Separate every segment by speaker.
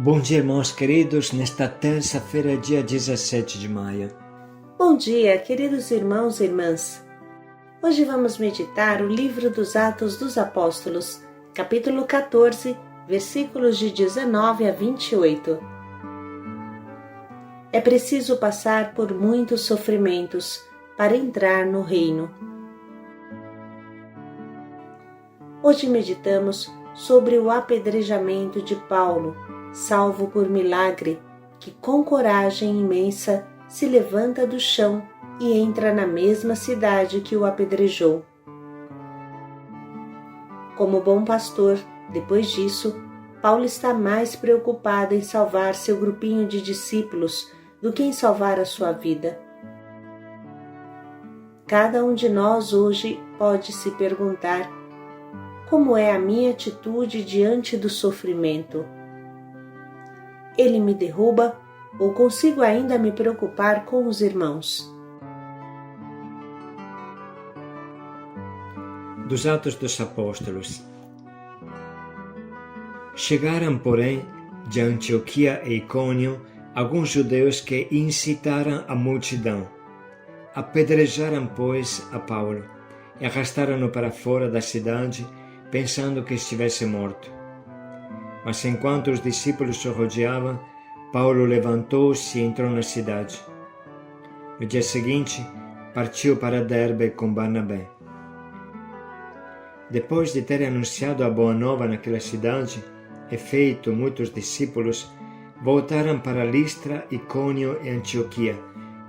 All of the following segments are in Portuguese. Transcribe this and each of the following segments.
Speaker 1: Bom dia, irmãos queridos, nesta terça-feira, dia 17 de maio.
Speaker 2: Bom dia, queridos irmãos e irmãs. Hoje vamos meditar o livro dos Atos dos Apóstolos, capítulo 14, versículos de 19 a 28. É preciso passar por muitos sofrimentos para entrar no reino. Hoje meditamos sobre o apedrejamento de Paulo, salvo por milagre, que com coragem imensa se levanta do chão e entra na mesma cidade que o apedrejou. Como bom pastor, depois disso, Paulo está mais preocupado em salvar seu grupinho de discípulos do que em salvar a sua vida. Cada um de nós hoje pode se perguntar: como é a minha atitude diante do sofrimento? Ele me derruba ou consigo ainda me preocupar com os irmãos?
Speaker 1: Dos Atos dos Apóstolos. Chegaram, porém, de Antioquia e Icônio alguns judeus que incitaram a multidão. Apedrejaram, pois, a Paulo e arrastaram-no para fora da cidade, pensando que estivesse morto. Mas enquanto os discípulos o rodeavam, Paulo levantou-se e entrou na cidade. No dia seguinte, partiu para Derbe com Barnabé. Depois de ter anunciado a boa nova naquela cidade e feito muitos discípulos, voltaram para Listra, Icônio e Antioquia,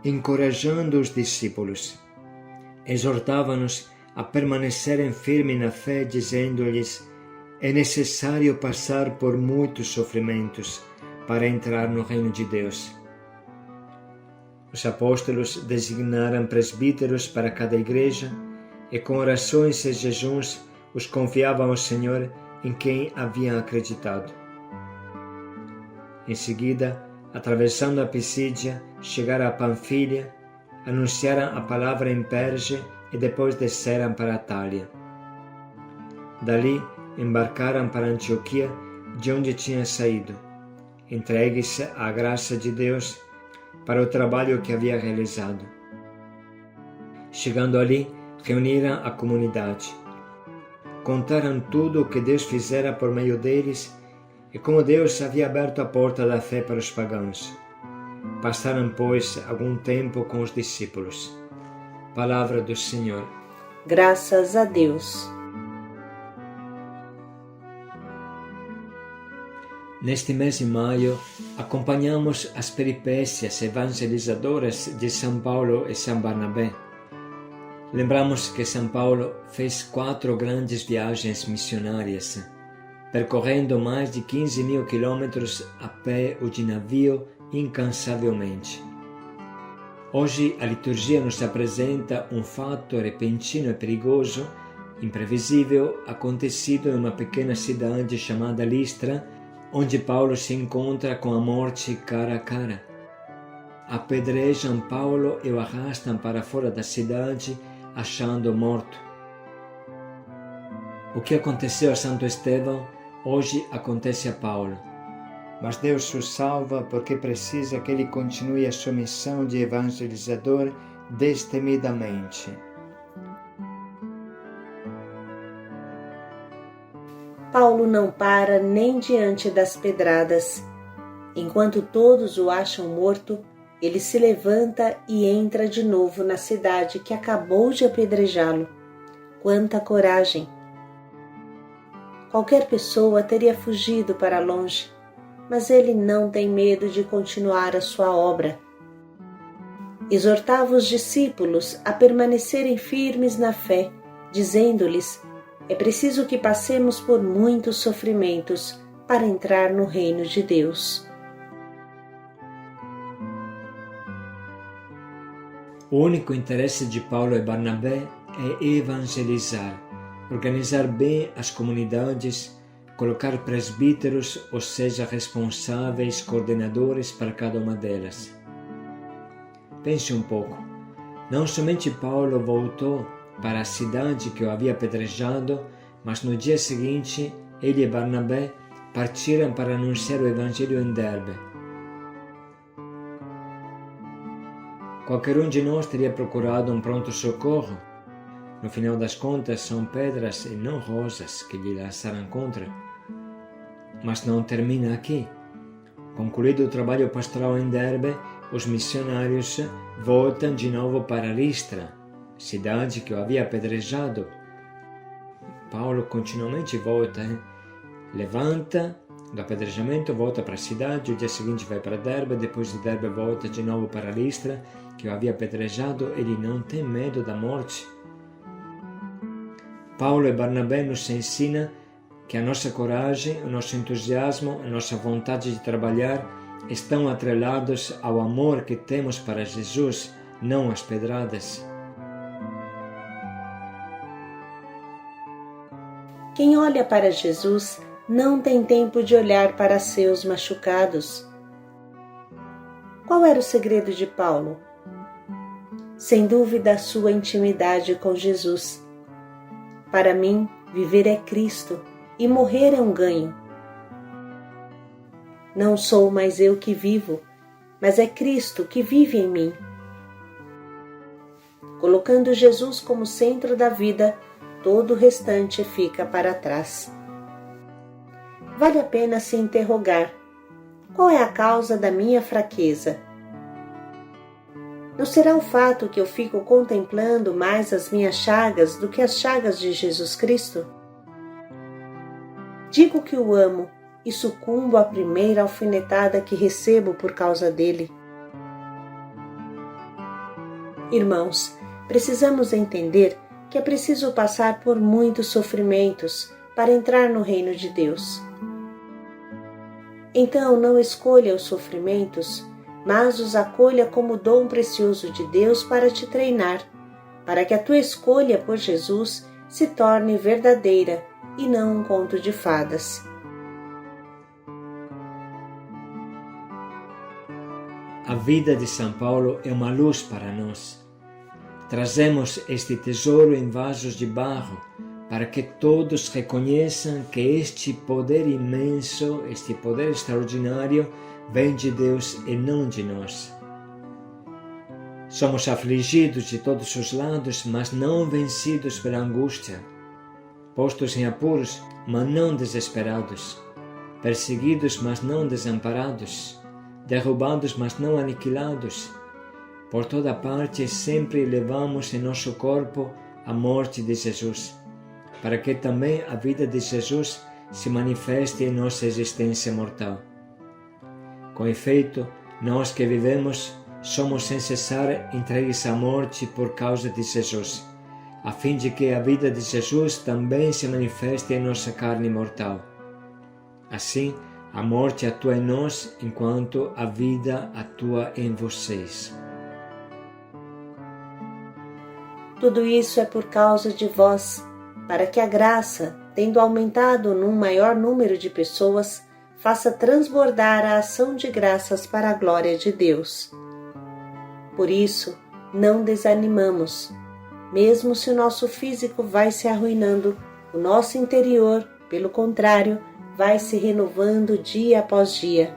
Speaker 1: encorajando os discípulos. Exortavam-nos a permanecerem firmes na fé, dizendo-lhes: é necessário passar por muitos sofrimentos para entrar no reino de Deus. Os apóstolos designaram presbíteros para cada igreja e com orações e jejuns os confiavam ao Senhor em quem haviam acreditado. Em seguida, atravessando a Pisídia, chegaram a Panfilha, anunciaram a palavra em Perge e depois desceram para a Itália. Dali, embarcaram para Antioquia, de onde tinham saído, entregues à graça de Deus para o trabalho que havia realizado. Chegando ali, reuniram a comunidade. Contaram tudo o que Deus fizera por meio deles e como Deus havia aberto a porta da fé para os pagãos. Passaram, pois, algum tempo com os discípulos. Palavra do Senhor.
Speaker 2: Graças a Deus.
Speaker 1: Neste mês de maio, acompanhamos as peripécias evangelizadoras de São Paulo e São Barnabé. Lembramos que São Paulo fez 4 grandes viagens missionárias, percorrendo mais de 15.000 quilômetros a pé ou de navio incansavelmente. Hoje a liturgia nos apresenta um fato repentino e perigoso, imprevisível, acontecido em uma pequena cidade chamada Listra, onde Paulo se encontra com a morte cara a cara. Apedrejam Paulo e o arrastam para fora da cidade, achando-o morto. O que aconteceu a Santo Estevão, hoje acontece a Paulo. Mas Deus o salva porque precisa que ele continue a sua missão de evangelizador destemidamente.
Speaker 2: Paulo não para nem diante das pedradas. Enquanto todos o acham morto, ele se levanta e entra de novo na cidade que acabou de apedrejá-lo. Quanta coragem! Qualquer pessoa teria fugido para longe, mas ele não tem medo de continuar a sua obra. Exortava os discípulos a permanecerem firmes na fé, dizendo-lhes: é preciso que passemos por muitos sofrimentos para entrar no reino de Deus.
Speaker 1: O único interesse de Paulo e Barnabé é evangelizar, organizar bem as comunidades, colocar presbíteros, ou seja, responsáveis, coordenadores para cada uma delas. Pense um pouco. Não somente Paulo voltou para a cidade que o havia apedrejado, mas no dia seguinte ele e Barnabé partiram para anunciar o Evangelho em Derbe. Qualquer um de nós teria procurado um pronto-socorro. No final das contas, são pedras e não rosas que lhe lançaram contra. Mas não termina aqui. Concluído o trabalho pastoral em Derbe, os missionários voltam de novo para Listra, cidade que o havia apedrejado. Paulo continuamente volta, levanta do apedrejamento, volta para a cidade, o dia seguinte vai para Derbe, depois de Derbe volta de novo para Listra, que o havia apedrejado. Ele não tem medo da morte. Paulo e Barnabé nos ensinam que a nossa coragem, o nosso entusiasmo, a nossa vontade de trabalhar estão atrelados ao amor que temos para Jesus, não às pedradas.
Speaker 2: Quem olha para Jesus não tem tempo de olhar para seus machucados. Qual era o segredo de Paulo? Sem dúvida, a sua intimidade com Jesus. Para mim, viver é Cristo e morrer é um ganho. Não sou mais eu que vivo, mas é Cristo que vive em mim. Colocando Jesus como centro da vida, todo o restante fica para trás. Vale a pena se interrogar: qual é a causa da minha fraqueza? Não será o fato que eu fico contemplando mais as minhas chagas do que as chagas de Jesus Cristo? Digo que o amo e sucumbo à primeira alfinetada que recebo por causa dele. Irmãos, precisamos entender que é preciso passar por muitos sofrimentos para entrar no reino de Deus. Então não escolha os sofrimentos, mas os acolha como dom precioso de Deus para te treinar, para que a tua escolha por Jesus se torne verdadeira e não um conto de fadas.
Speaker 1: A vida de São Paulo é uma luz para nós. Trazemos este tesouro em vasos de barro para que todos reconheçam que este poder imenso, este poder extraordinário, vem de Deus e não de nós. Somos afligidos de todos os lados, mas não vencidos pela angústia, postos em apuros, mas não desesperados, perseguidos, mas não desamparados, derrubados, mas não aniquilados. Por toda parte sempre levamos em nosso corpo a morte de Jesus, para que também a vida de Jesus se manifeste em nossa existência mortal. Com efeito, nós que vivemos somos sem cessar entregues à morte por causa de Jesus, a fim de que a vida de Jesus também se manifeste em nossa carne mortal. Assim, a morte atua em nós, enquanto a vida atua em vocês.
Speaker 2: Tudo isso é por causa de vós, para que a graça, tendo aumentado num maior número de pessoas, faça transbordar a ação de graças para a glória de Deus. Por isso, não desanimamos. Mesmo se o nosso físico vai se arruinando, o nosso interior, pelo contrário, vai se renovando dia após dia.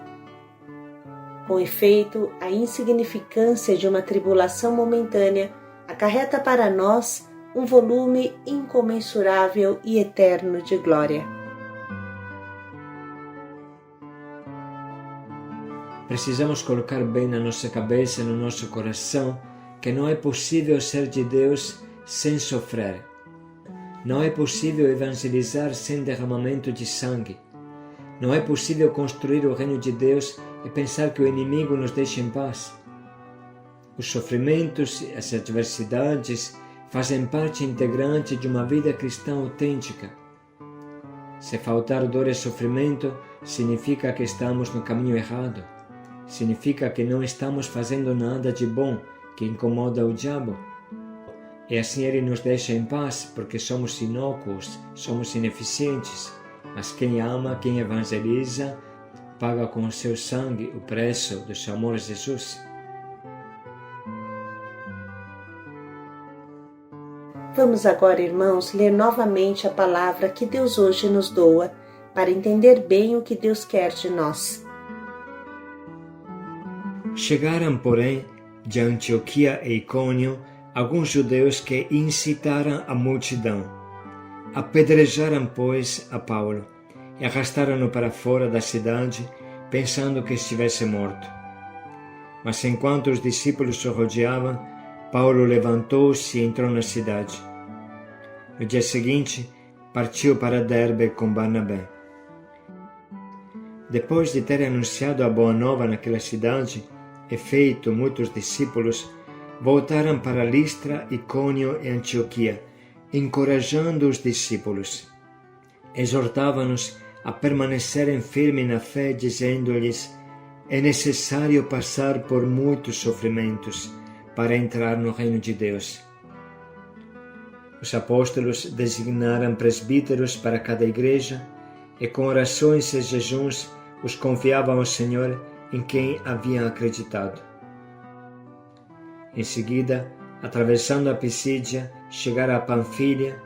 Speaker 2: Com efeito, a insignificância de uma tribulação momentânea acarreta para nós um volume incomensurável e eterno de glória.
Speaker 1: Precisamos colocar bem na nossa cabeça e no nosso coração que não é possível ser de Deus sem sofrer. Não é possível evangelizar sem derramamento de sangue. Não é possível construir o reino de Deus e pensar que o inimigo nos deixa em paz. Os sofrimentos e as adversidades fazem parte integrante de uma vida cristã autêntica. Se faltar dor e sofrimento, significa que estamos no caminho errado. Significa que não estamos fazendo nada de bom que incomoda o diabo. E assim ele nos deixa em paz, porque somos inócuos, somos ineficientes. Mas quem ama, quem evangeliza, paga com o seu sangue o preço do seu amor a Jesus.
Speaker 2: Vamos agora, irmãos, ler novamente a palavra que Deus hoje nos doa, para entender bem o que Deus quer de nós.
Speaker 1: Chegaram, porém, de Antioquia e Icônio alguns judeus que incitaram a multidão. Apedrejaram, pois, a Paulo e arrastaram-no para fora da cidade, pensando que estivesse morto. Mas enquanto os discípulos o rodeavam, Paulo levantou-se e entrou na cidade. No dia seguinte, partiu para Derbe com Barnabé. Depois de ter anunciado a boa nova naquela cidade e feito muitos discípulos, voltaram para Listra, Icônio e Antioquia, encorajando os discípulos. Exortavam-nos a permanecerem firmes na fé, dizendo-lhes: é necessário passar por muitos sofrimentos para entrar no reino de Deus. Os apóstolos designaram presbíteros para cada igreja e com orações e jejuns os confiavam ao Senhor em quem haviam acreditado. Em seguida, atravessando a Pisídia, chegaram a Panfília,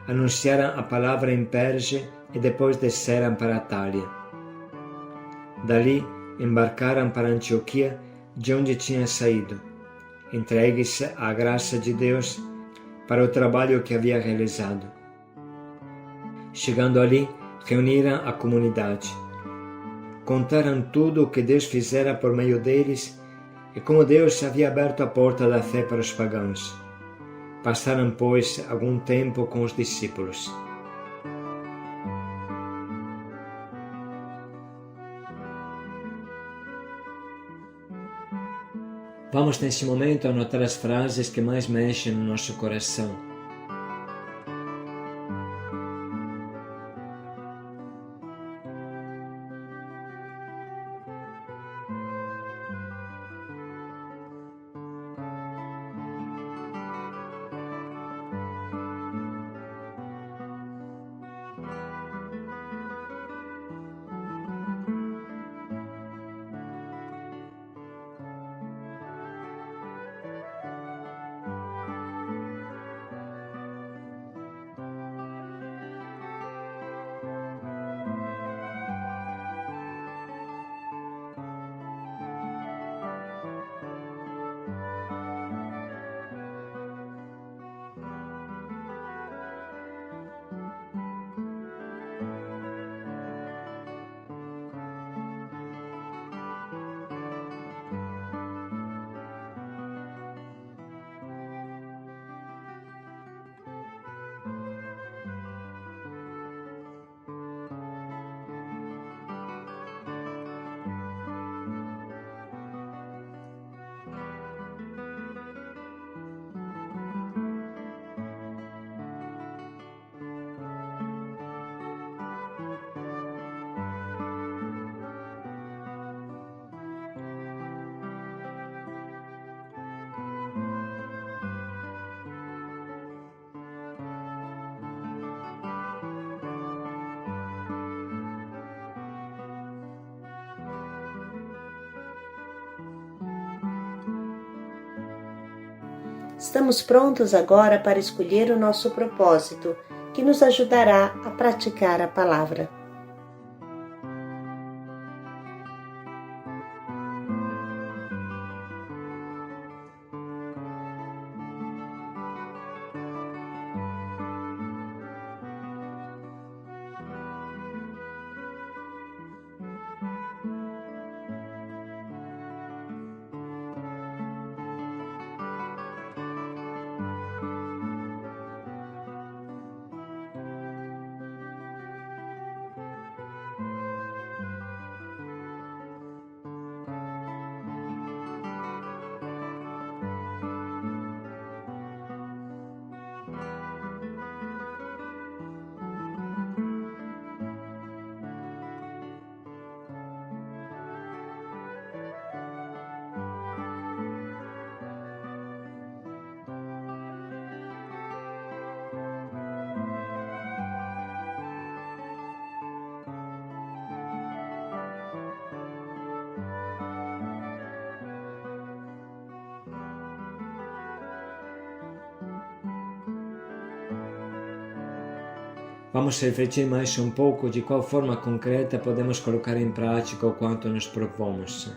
Speaker 1: anunciaram a palavra em Perge e depois desceram para Atália. Dali, embarcaram para Antioquia, de onde tinham saído, entregues à graça de Deus para o trabalho que havia realizado. Chegando ali, reuniram a comunidade. Contaram tudo o que Deus fizera por meio deles e como Deus havia aberto a porta da fé para os pagãos. Passaram, pois, algum tempo com os discípulos. Vamos nesse momento anotar as frases que mais mexem no nosso coração.
Speaker 2: Estamos prontos agora para escolher o nosso propósito, que nos ajudará a praticar a palavra.
Speaker 1: Vamos refletir mais um pouco de qual forma concreta podemos colocar em prática o quanto nos propomos.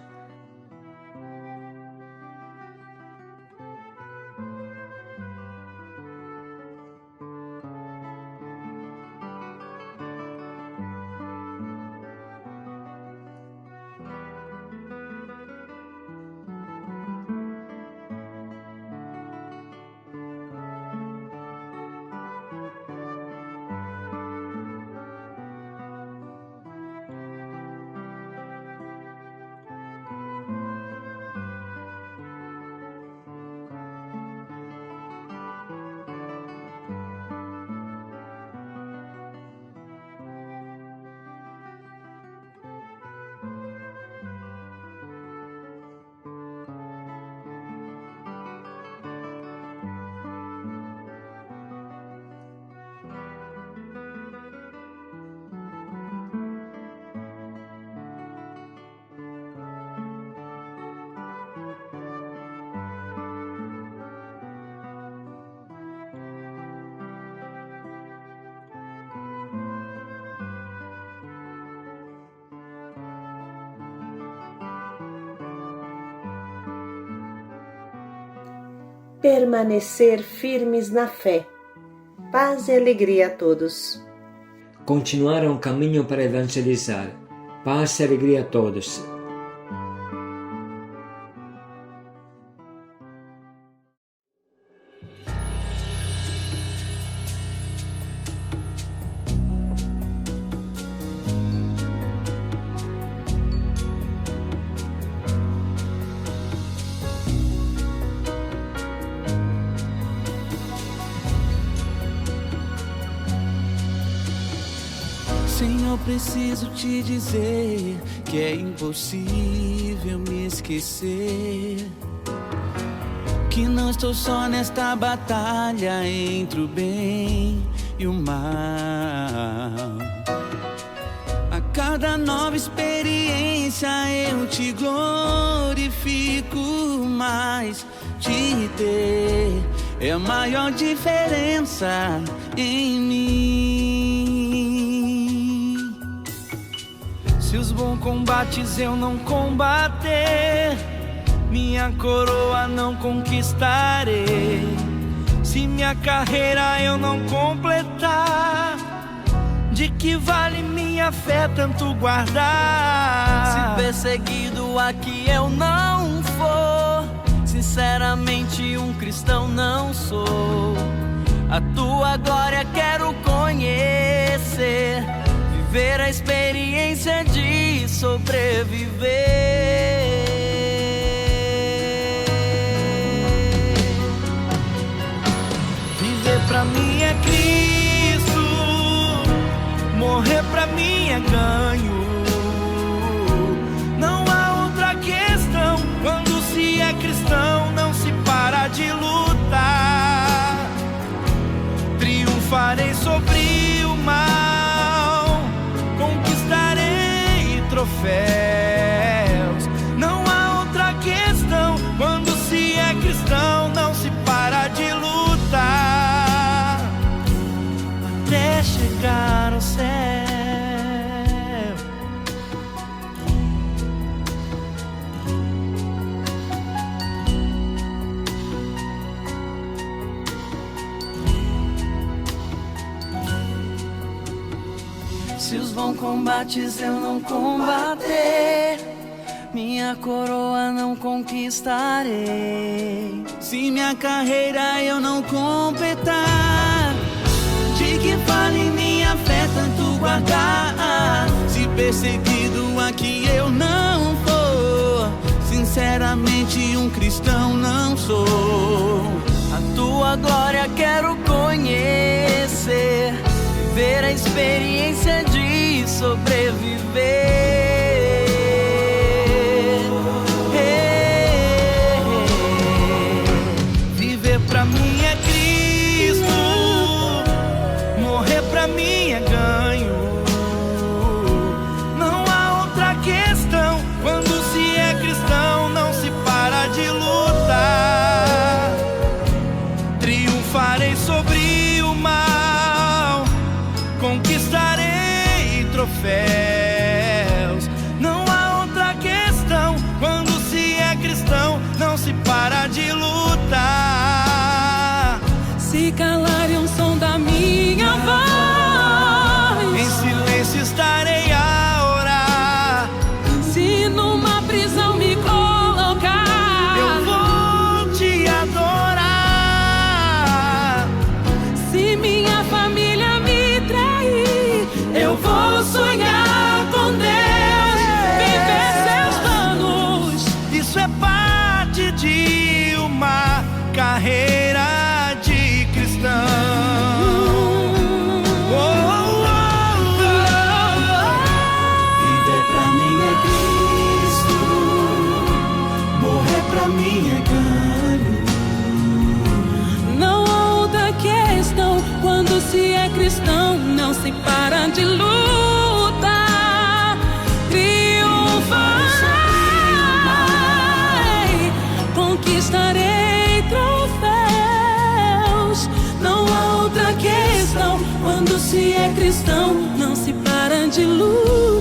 Speaker 2: Permanecer firmes na fé. Paz e alegria a todos.
Speaker 1: Continuar um caminho para evangelizar. Paz e alegria a todos.
Speaker 3: Senhor, preciso te dizer que é impossível me esquecer, que não estou só nesta batalha entre o bem e o mal. A cada nova experiência eu te glorifico mais. Te ter é a maior diferença em mim. Se os bons combates eu não combater, minha coroa não conquistarei. Se minha carreira eu não completar, de que vale minha fé tanto guardar? Se perseguido aqui eu não for, sinceramente um cristão não sou. A tua glória quero conhecer, viver a experiência de sobreviver. Viver pra mim é Cristo, morrer pra mim é ganho. Não há outra questão, quando se é cristão não se para de lutar. Triunfarei sobre o mal, conquistarei troféus. Não há outra questão, quando se é cristão não se para de lutar, até chegar ao céu. Se os bons combates eu não combater, minha coroa não conquistarei. Se minha carreira eu não completar, de que vale minha fé tanto guardar? Se perseguido aqui eu não for, sinceramente um cristão não sou. A tua glória quero conhecer, viver a experiência de sobreviver. Viver pra mim é Cristo, morrer pra mim é ganho. Não há outra questão, quando se é cristão não se para de lutar. Triunfarei sobre o mal, se é cristão, não se para de lutar.